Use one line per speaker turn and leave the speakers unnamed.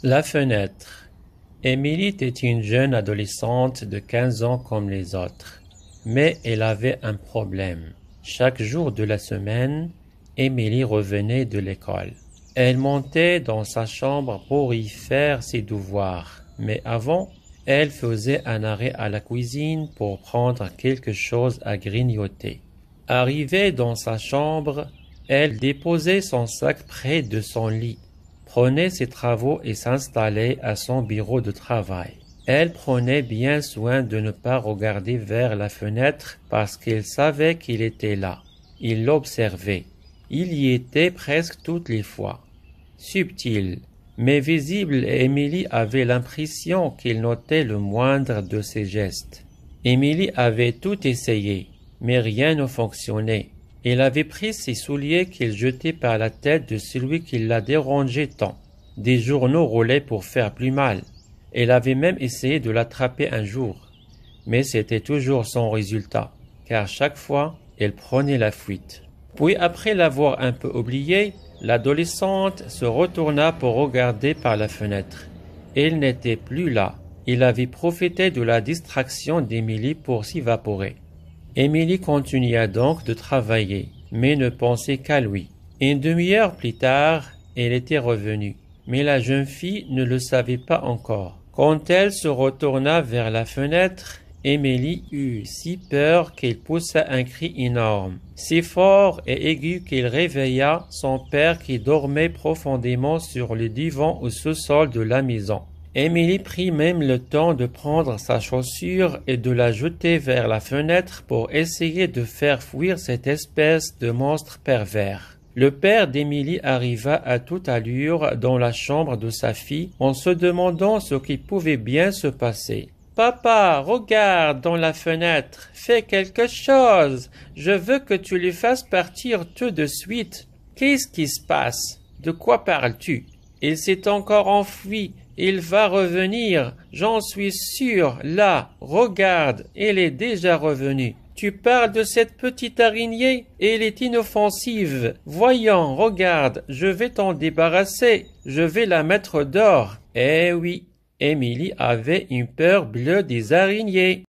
La fenêtre. Émilie était une jeune adolescente de 15 ans comme les autres. Mais elle avait un problème. Chaque jour de la semaine, Émilie revenait de l'école. Elle montait dans sa chambre pour y faire ses devoirs. Mais avant, elle faisait un arrêt à la cuisine pour prendre quelque chose à grignoter. Arrivée dans sa chambre, elle déposait son sac près de son lit, prenait ses travaux et s'installait à son bureau de travail. Elle prenait bien soin de ne pas regarder vers la fenêtre parce qu'elle savait qu'il était là. Il l'observait. Il y était presque toutes les fois. Subtil, mais visible, Émilie avait l'impression qu'il notait le moindre de ses gestes. Émilie avait tout essayé, mais rien ne fonctionnait. Elle avait pris ses souliers qu'elle jetait par la tête de celui qui la dérangeait tant. Des journaux roulaient pour faire plus mal. Elle avait même essayé de l'attraper un jour. Mais c'était toujours sans résultat, car chaque fois, elle prenait la fuite. Puis après l'avoir un peu oublié, l'adolescente se retourna pour regarder par la fenêtre. Elle n'était plus là. Il avait profité de la distraction d'Émilie pour s'évaporer. Émilie continua donc de travailler, mais ne pensait qu'à lui. Une demi-heure plus tard, elle était revenue, mais la jeune fille ne le savait pas encore. Quand elle se retourna vers la fenêtre, Émilie eut si peur qu'elle poussa un cri énorme, si fort et aigu qu'il réveilla son père qui dormait profondément sur le divan au sous-sol de la maison. Émilie prit même le temps de prendre sa chaussure et de la jeter vers la fenêtre pour essayer de faire fuir cette espèce de monstre pervers. Le père d'Émilie arriva à toute allure dans la chambre de sa fille en se demandant ce qui pouvait bien se passer. « Papa, regarde dans la fenêtre, fais quelque chose, je veux que tu le fasses partir tout de suite. Qu'est-ce qui se passe? De quoi parles-tu? Il s'est encore enfui. Il va revenir, j'en suis sûr. Là, regarde, il est déjà revenu. Tu parles de cette petite araignée? Elle est inoffensive. Voyons, regarde, je vais t'en débarrasser. Je vais la mettre dehors. Eh oui, Émilie avait une peur bleue des araignées.